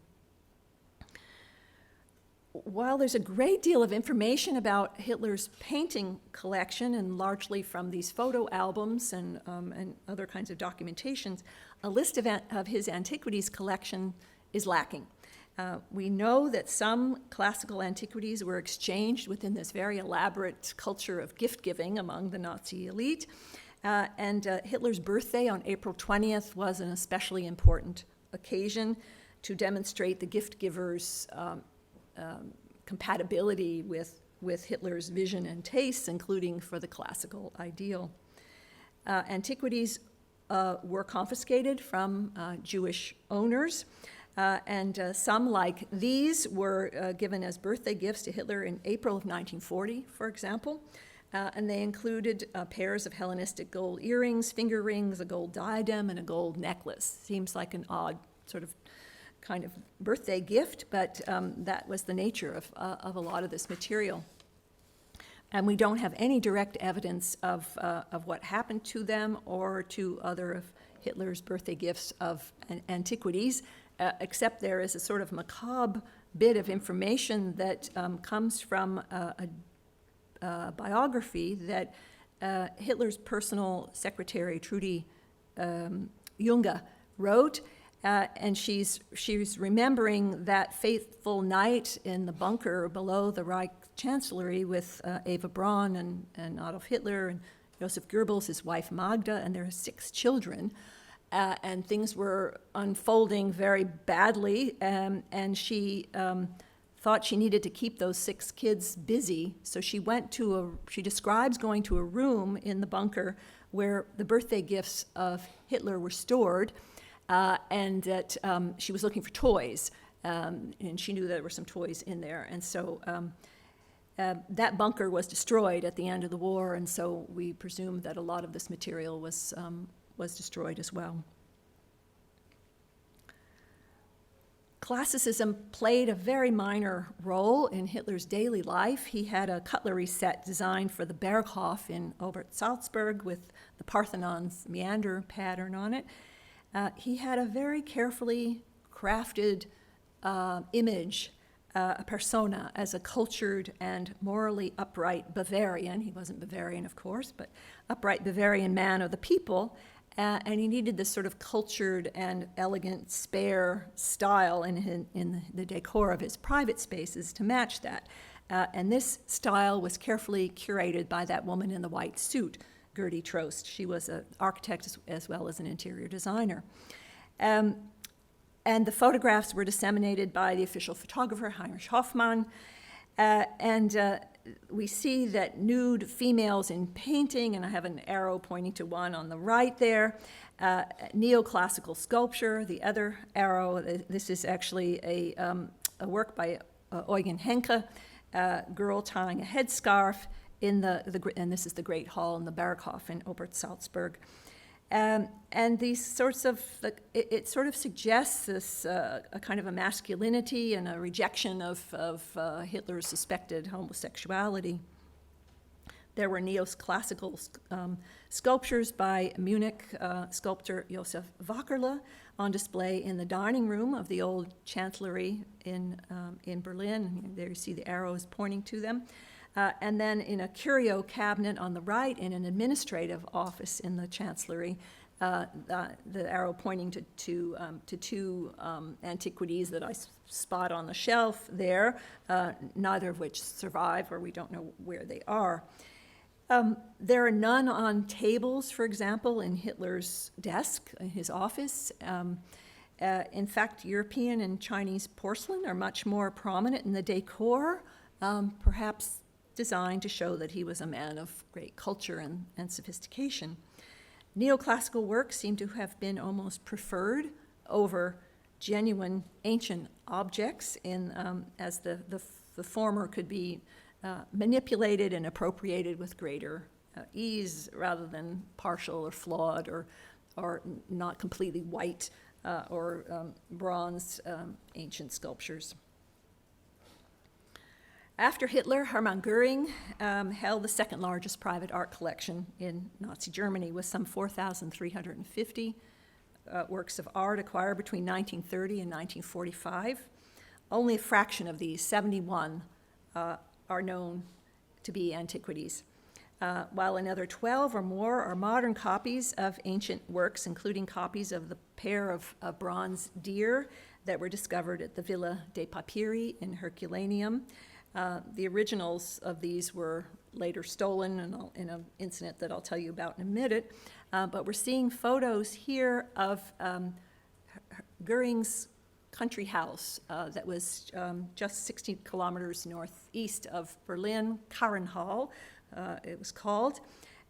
While there's a great deal of information about Hitler's painting collection, and largely from these photo albums and other kinds of documentations, a list of his antiquities collection is lacking. We know that some classical antiquities were exchanged within this very elaborate culture of gift-giving among the Nazi elite, and Hitler's birthday on April 20th was an especially important occasion to demonstrate the gift-giver's compatibility with Hitler's vision and tastes, including for the classical ideal. Antiquities were confiscated from Jewish owners, and some, like these, were given as birthday gifts to Hitler in April of 1940, for example, and they included pairs of Hellenistic gold earrings, finger rings, a gold diadem, and a gold necklace. Seems like an odd sort of kind of birthday gift, but that was the nature of a lot of this material. And we don't have any direct evidence of what happened to them or to other of Hitler's birthday gifts of antiquities, except there is a sort of macabre bit of information that comes from a biography that Hitler's personal secretary, Trudy Junge, wrote. And she's remembering that fateful night in the bunker below the Reich Chancellery with Eva Braun and Adolf Hitler and Joseph Goebbels, his wife Magda, and their 6 children. and things were unfolding very badly, and she thought she needed to keep those 6 kids busy, so she describes going to a room in the bunker where the birthday gifts of Hitler were stored, and that she was looking for toys, and she knew there were some toys in there, and so that bunker was destroyed at the end of the war, and so we presume that a lot of this material was destroyed as well. Classicism played a very minor role in Hitler's daily life. He had a cutlery set designed for the Berghof in Obersalzberg with the Parthenon's meander pattern on it. He had a very carefully crafted image, a persona, as a cultured and morally upright Bavarian. He wasn't Bavarian, of course, but upright Bavarian man of the people. And he needed this sort of cultured and elegant, spare style in the decor of his private spaces to match that. And this style was carefully curated by that woman in the white suit, Gertie Trost. She was an architect as well as an interior designer. And the photographs were disseminated by the official photographer, Heinrich Hoffmann. We see that nude females in painting, and I have an arrow pointing to one on the right there, neoclassical sculpture, the other arrow, this is actually a work by Eugen Henke, girl tying a headscarf and this is the Great Hall in the Berghof in Obersalzberg. And these sorts of, it sort of suggests this a kind of a masculinity and a rejection of Hitler's suspected homosexuality. There were neoclassical sculptures by Munich sculptor Josef Wackerle on display in the dining room of the old chancellery in Berlin. There you see the arrows pointing to them. And then in a curio cabinet on the right in an administrative office in the chancellery, the arrow pointing to two antiquities that I spot on the shelf there, neither of which survive, or we don't know where they are. There are none on tables, for example, in Hitler's desk, in his office. In fact, European and Chinese porcelain are much more prominent in the decor, perhaps designed to show that he was a man of great culture and sophistication. Neoclassical works seem to have been almost preferred over genuine ancient objects, as the former could be manipulated and appropriated with greater ease rather than partial or flawed or not completely white or bronze ancient sculptures. After Hitler, Hermann Göring held the second largest private art collection in Nazi Germany with some 4,350 works of art acquired between 1930 and 1945. Only a fraction of these, 71, are known to be antiquities, while another 12 or more are modern copies of ancient works, including copies of the pair of bronze deer that were discovered at the Villa dei Papiri in Herculaneum. The originals of these were later stolen in an incident that I'll tell you about in a minute. But we're seeing photos here of Göring's country house that was just 60 kilometers northeast of Berlin, Karrenhall, it was called.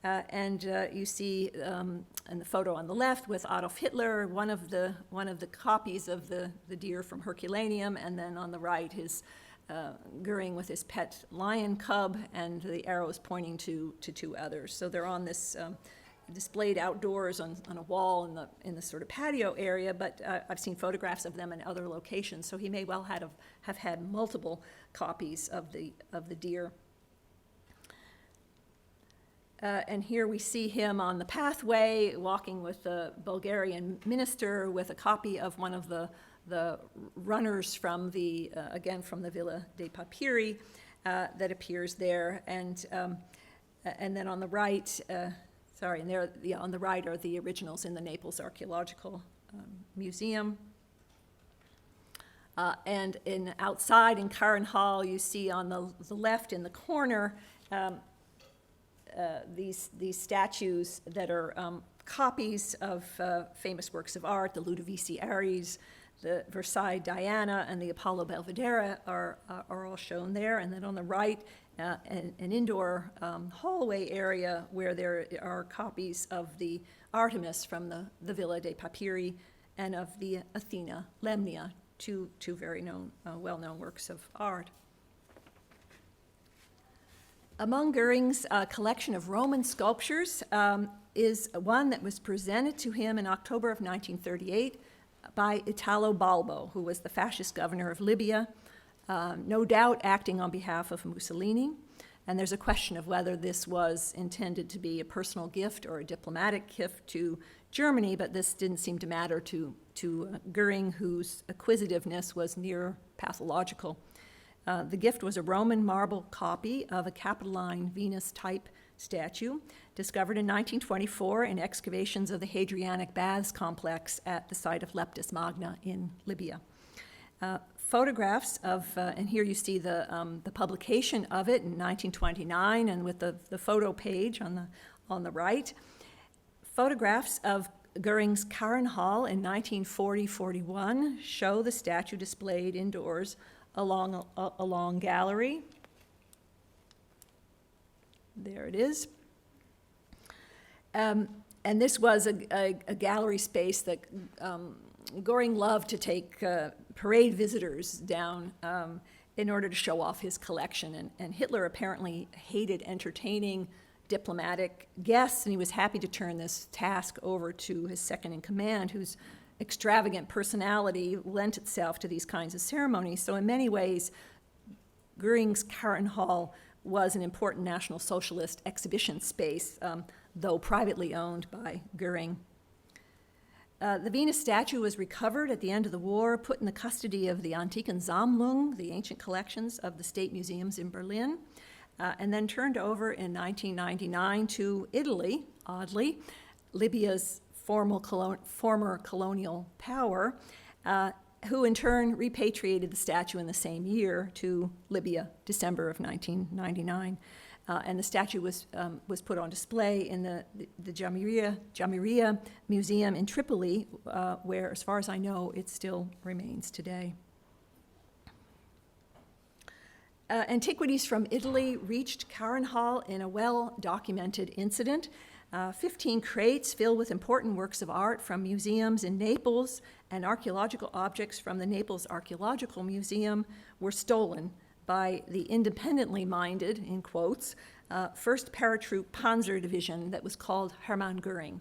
You see in the photo on the left with Adolf Hitler, one of the copies of the deer from Herculaneum, and then on the right his Göring with his pet lion cub, and the arrows pointing to two others. So they're on this displayed outdoors on a wall in the sort of patio area, but I've seen photographs of them in other locations, so he may well have had multiple copies of the deer. And here we see him on the pathway walking with a Bulgarian minister with a copy of one of the runners from again from the Villa dei Papiri that appears there, and then on the right, on the right are the originals in the Naples Archaeological Museum. And outside in Karrenhall, you see on the left in the corner these statues that are copies of famous works of art, the Ludovisi Aries, the Versailles Diana, and the Apollo Belvedere are all shown there. And then on the right, an indoor hallway area where there are copies of the Artemis from the Villa dei Papiri and of the Athena Lemnia, two very well-known works of art. Among Göring's collection of Roman sculptures is one that was presented to him in October of 1938 by Italo Balbo, who was the fascist governor of Libya, no doubt acting on behalf of Mussolini. And there's a question of whether this was intended to be a personal gift or a diplomatic gift to Germany, but this didn't seem to matter to Göring, whose acquisitiveness was near pathological. The gift was a Roman marble copy of a Capitoline Venus-type statue discovered in 1924 in excavations of the Hadrianic Baths complex at the site of Leptis Magna in Libya. Photographs of, and here you see the publication of it in 1929, and with the photo page on the right. Photographs of Göring's Karrenhall in 1940-41 show the statue displayed indoors along a long gallery. There it is. And this was a gallery space that Göring loved to take parade visitors down in order to show off his collection. And Hitler apparently hated entertaining diplomatic guests, and he was happy to turn this task over to his second-in-command, whose extravagant personality lent itself to these kinds of ceremonies. So in many ways, Göring's Karrenhall was an important National Socialist exhibition space, though privately owned by Göring. The Venus statue was recovered at the end of the war, put in the custody of the Antiken Sammlung, the ancient collections of the state museums in Berlin, and then turned over in 1999 to Italy, oddly, Libya's former colonial power, who in turn repatriated the statue in the same year to Libya, December of 1999. And the statue was put on display in the Jamiria Museum in Tripoli, where, as far as I know, it still remains today. Antiquities from Italy reached Karrenhall in a well-documented incident. 15 crates filled with important works of art from museums in Naples and archaeological objects from the Naples Archaeological Museum were stolen by the independently minded, in quotes, 1st Paratroop Panzer Division that was called Hermann Göring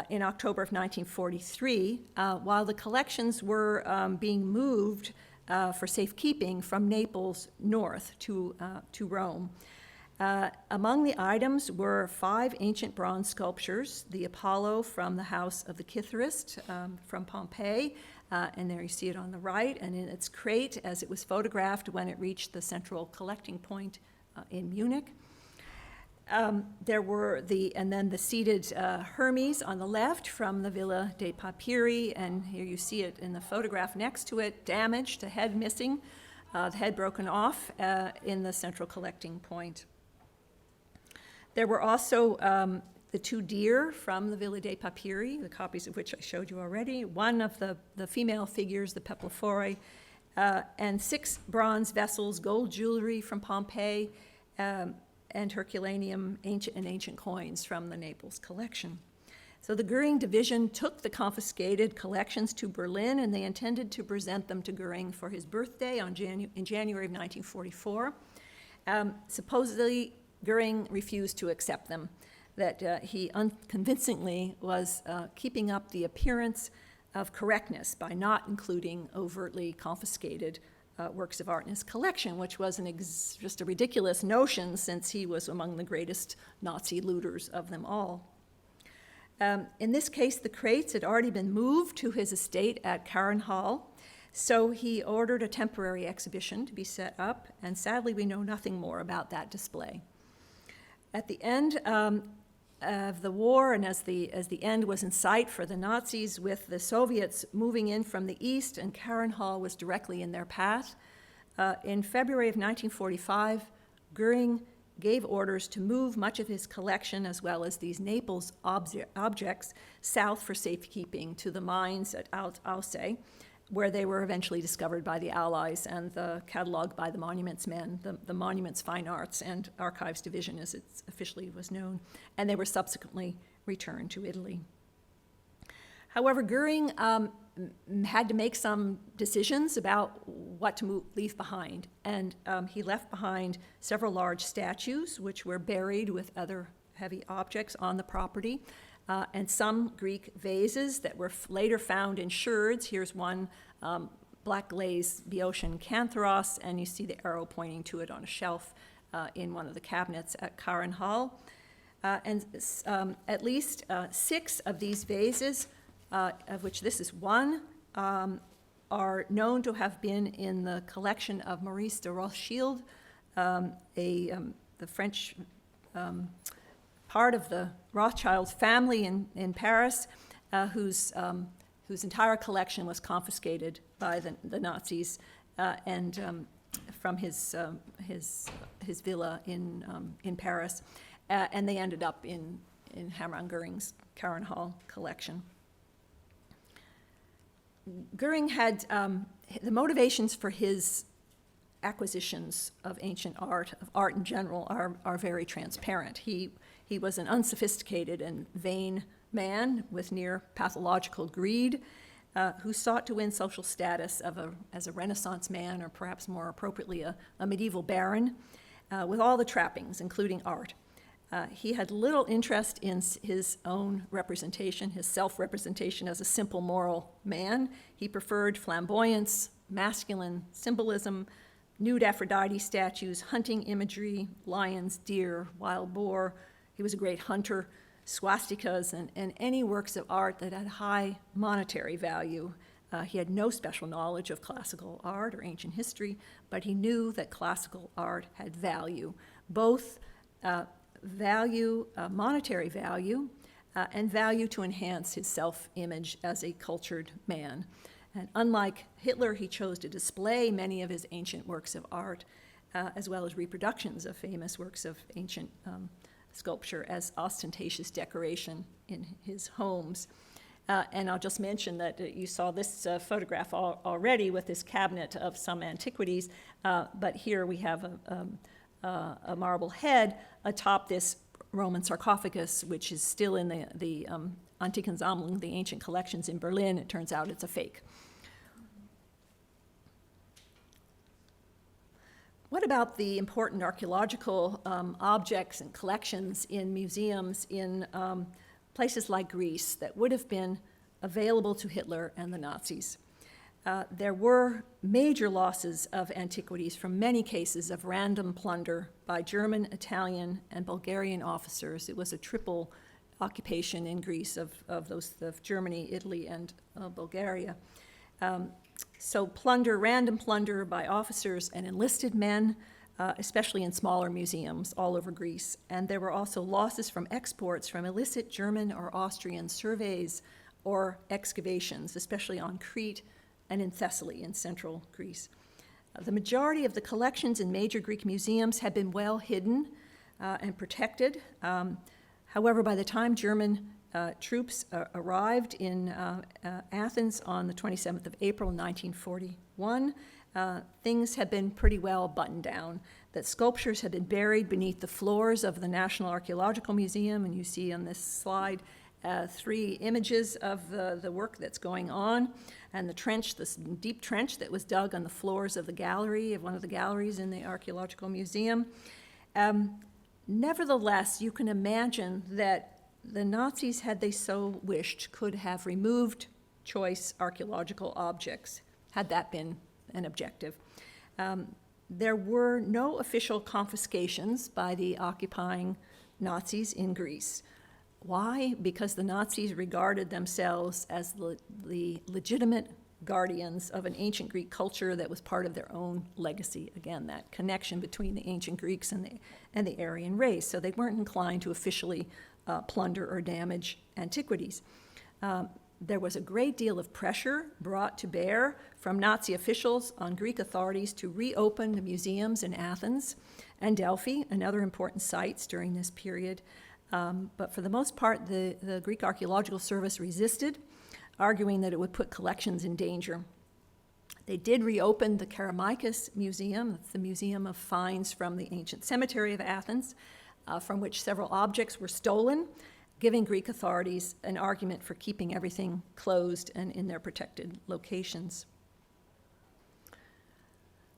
in October of 1943, while the collections were being moved for safekeeping from Naples north to Rome. Among the items were 5 ancient bronze sculptures, the Apollo from the house of the Kitharist from Pompeii, and there you see it on the right, and in its crate as it was photographed when it reached the central collecting point in Munich. There were then the seated Hermes on the left from the Villa dei Papiri, and here you see it in the photograph next to it, damaged, the head missing, the head broken off in the central collecting point. There were also the 2 deer from the Villa dei Papiri, the copies of which I showed you already, one of the female figures, the Peplophorae, and 6 bronze vessels, gold jewelry from Pompeii, and Herculaneum ancient coins from the Naples collection. So the Göring division took the confiscated collections to Berlin, and they intended to present them to Göring for his birthday in January of 1944. Supposedly, Göring refused to accept them, that he unconvincingly was keeping up the appearance of correctness by not including overtly confiscated works of art in his collection, which was just a ridiculous notion since he was among the greatest Nazi looters of them all. In this case, the crates had already been moved to his estate at Karrenhall, so he ordered a temporary exhibition to be set up, and sadly we know nothing more about that display. At the end of the war, and as the end was in sight for the Nazis, with the Soviets moving in from the east and Karrenhall was directly in their path, in February of 1945, Göring gave orders to move much of his collection, as well as these Naples objects, south for safekeeping to the mines at Aussee, where they were eventually discovered by the Allies and cataloged by the Monuments Men, the Monuments Fine Arts and Archives Division, as it officially was known, and they were subsequently returned to Italy. However, Göring had to make some decisions about what to leave behind, and he left behind several large statues, which were buried with other heavy objects on the property, and some Greek vases that were later found in sherds. Here's one black glazed Boeotian cantharos, and you see the arrow pointing to it on a shelf in one of the cabinets at Karen Hall. And at least 6 of these vases, of which this is one, are known to have been in the collection of Maurice de Rothschild, the French part of the Rothschild family in Paris, whose entire collection was confiscated by the Nazis, and from his villa in Paris, and they ended up in Hermann Göring's Karen Hall collection. Göring had the motivations for his acquisitions of ancient art, of art in general, are very transparent. He was an unsophisticated and vain man with near pathological greed, who sought to win social status as a Renaissance man, or perhaps more appropriately a medieval baron, with all the trappings, including art. He had little interest in his own representation, his self-representation as a simple moral man. He preferred flamboyance, masculine symbolism, nude Aphrodite statues, hunting imagery, lions, deer, wild boar. He was a great hunter, swastikas, and any works of art that had high monetary value. He had no special knowledge of classical art or ancient history, but he knew that classical art had value, both monetary value, and value to enhance his self-image as a cultured man. And unlike Hitler, he chose to display many of his ancient works of art, as well as reproductions of famous works of ancient sculpture as ostentatious decoration in his homes. And I'll just mention that you saw this photograph already with this cabinet of some antiquities, but here we have a marble head atop this Roman sarcophagus, which is still in the Antiken Sammlung, the ancient collections in Berlin. It turns out it's a fake. What about the important archaeological objects and collections in museums in places like Greece that would have been available to Hitler and the Nazis? There were major losses of antiquities from many cases of random plunder by German, Italian, and Bulgarian officers. It was a triple occupation in Greece of Germany, Italy, and Bulgaria. So random plunder by officers and enlisted men, especially in smaller museums all over Greece. And there were also losses from exports from illicit German or Austrian surveys or excavations, especially on Crete and in Thessaly in central Greece. The majority of the collections in major Greek museums had been well hidden and protected. However, by the time German troops arrived in Athens on the 27th of April, 1941, things had been pretty well buttoned down. That sculptures had been buried beneath the floors of the National Archaeological Museum, and you see on this slide 3 images of the work that's going on, and the trench, this deep trench that was dug on the floors of the gallery, of one of the galleries in the Archaeological Museum. Nevertheless, you can imagine that the Nazis, had they so wished, could have removed choice archaeological objects, had that been an objective. There were no official confiscations by the occupying Nazis in Greece. Why? Because the Nazis regarded themselves as the legitimate guardians of an ancient Greek culture that was part of their own legacy. Again, that connection between the ancient Greeks and the Aryan race. So they weren't inclined to officially plunder or damage antiquities. there was a great deal of pressure brought to bear from Nazi officials on Greek authorities to reopen the museums in Athens and Delphi and other important sites during this period. But for the most part, the Greek Archaeological Service resisted, arguing that it would put collections in danger. They did reopen the Kerameikos Museum, that's the museum of finds from the ancient cemetery of Athens, from which several objects were stolen, giving Greek authorities an argument for keeping everything closed and in their protected locations.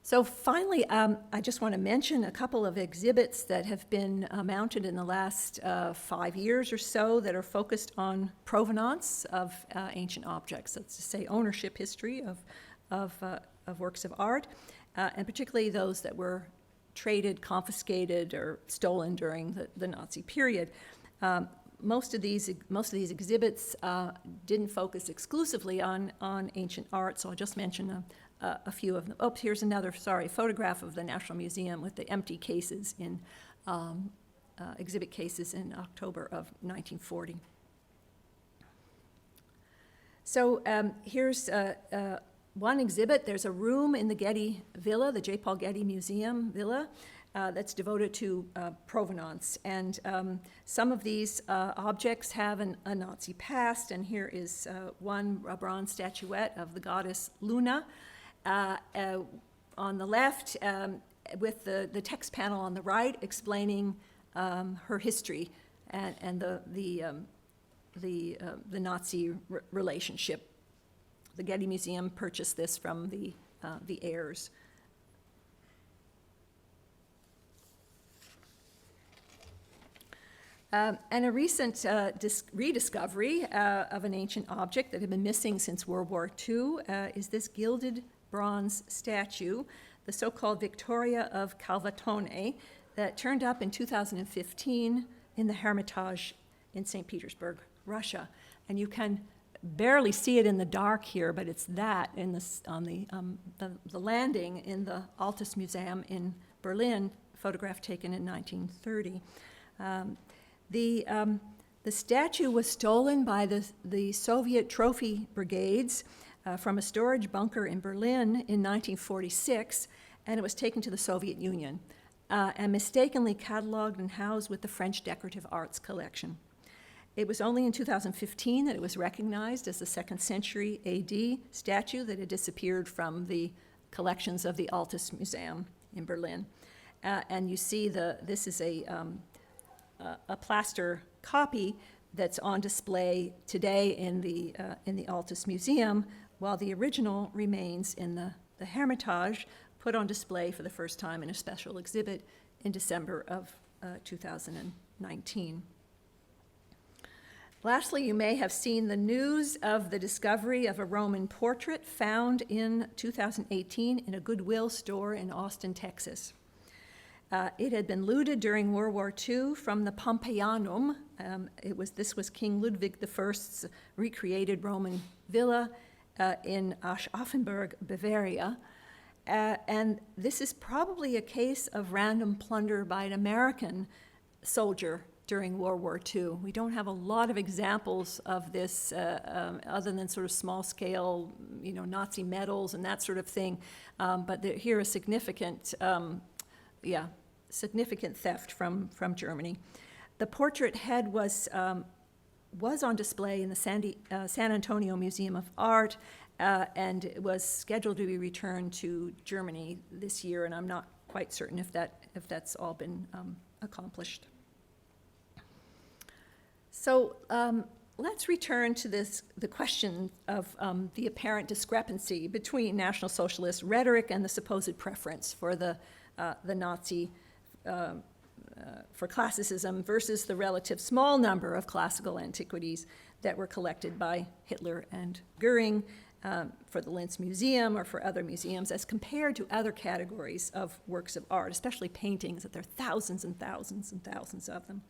So finally, I just want to mention a couple of exhibits that have been mounted in the last 5 years or so that are focused on provenance of ancient objects, that's to say ownership history of works of art, and particularly those that were traded, confiscated, or stolen during the Nazi period. Most of these exhibits didn't focus exclusively on ancient art, so I'll just mention a few of them. Oh, here's another, photograph of the National Museum with the empty cases in exhibit cases in October of 1940. So here's one exhibit. There's a room in the Getty Villa, the J. Paul Getty Museum Villa, that's devoted to provenance. And some of these objects have a Nazi past, and here is a bronze statuette of the goddess Luna. On the left, with the text panel on the right explaining her history and the Nazi relationship. The Getty Museum purchased this from the heirs. And a recent rediscovery of an ancient object that had been missing since World War II is this gilded bronze statue, the so-called Victoria of Calvatone, that turned up in 2015 in the Hermitage in St. Petersburg, Russia. And you can barely see it in the dark here, but it's that on the landing in the Altes Museum in Berlin, photograph taken in 1930. The statue was stolen by the Soviet trophy brigades from a storage bunker in Berlin in 1946, and it was taken to the Soviet Union and mistakenly cataloged and housed with the French decorative arts collection. It was only in 2015 that it was recognized as the 2nd century AD statue that had disappeared from the collections of the Altes Museum in Berlin. And you see this is a plaster copy that's on display today in the Altes Museum, while the original remains in the Hermitage, put on display for the first time in a special exhibit in December of 2019. Lastly, you may have seen the news of the discovery of a Roman portrait found in 2018 in a Goodwill store in Austin, Texas. It had been looted during World War II from the Pompeianum. This was King Ludwig I's recreated Roman villa in Aschaffenburg, Bavaria. And this is probably a case of random plunder by an American soldier during World War II. We don't have a lot of examples of this other than sort of small-scale, Nazi medals and that sort of thing. But here a significant theft from Germany. The portrait head was on display in the San Antonio Museum of Art, and it was scheduled to be returned to Germany this year, and I'm not quite certain if that's all been accomplished. So let's return to the question of the apparent discrepancy between National Socialist rhetoric and the supposed preference for the Nazi for classicism versus the relative small number of classical antiquities that were collected by Hitler and Göring for the Linz Museum or for other museums, as compared to other categories of works of art, especially paintings, that there are thousands and thousands and thousands of them.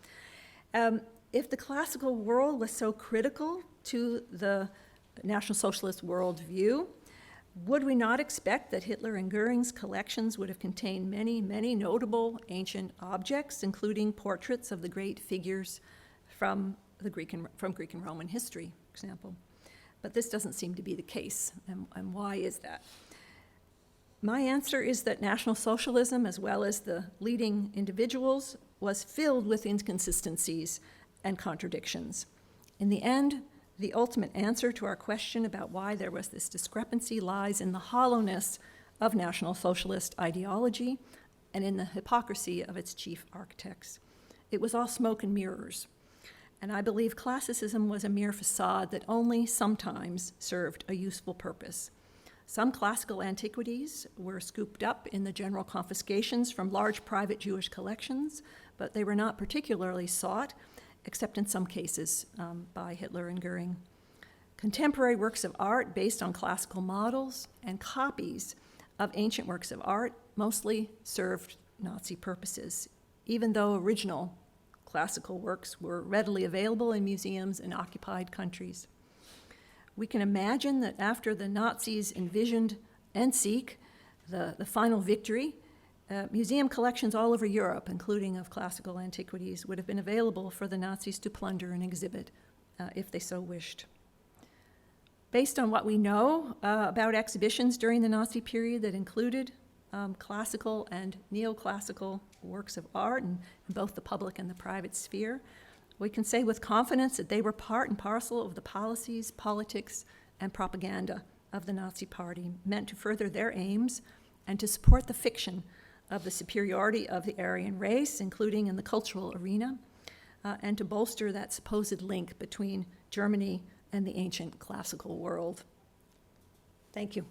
If the classical world was so critical to the National Socialist worldview, would we not expect that Hitler and Göring's collections would have contained many, many notable ancient objects, including portraits of the great figures from Greek and Roman history, for example? but this doesn't seem to be the case. And why is that? My answer is that National Socialism, as well as the leading individuals, was filled with inconsistencies and contradictions. In the end, the ultimate answer to our question about why there was this discrepancy lies in the hollowness of National Socialist ideology and in the hypocrisy of its chief architects. It was all smoke and mirrors. And I believe classicism was a mere facade that only sometimes served a useful purpose. Some classical antiquities were scooped up in the general confiscations from large private Jewish collections, but they were not particularly sought, except in some cases by Hitler and Göring. Contemporary works of art based on classical models and copies of ancient works of art mostly served Nazi purposes, even though original classical works were readily available in museums in occupied countries. We can imagine that after the Nazis envisioned Endsieg, the final victory, museum collections all over Europe, including of classical antiquities, would have been available for the Nazis to plunder and exhibit if they so wished. Based on what we know about exhibitions during the Nazi period that included classical and neoclassical works of art in both the public and the private sphere, we can say with confidence that they were part and parcel of the policies, politics, and propaganda of the Nazi Party, meant to further their aims and to support the fiction of the superiority of the Aryan race, including in the cultural arena, and to bolster that supposed link between Germany and the ancient classical world. Thank you.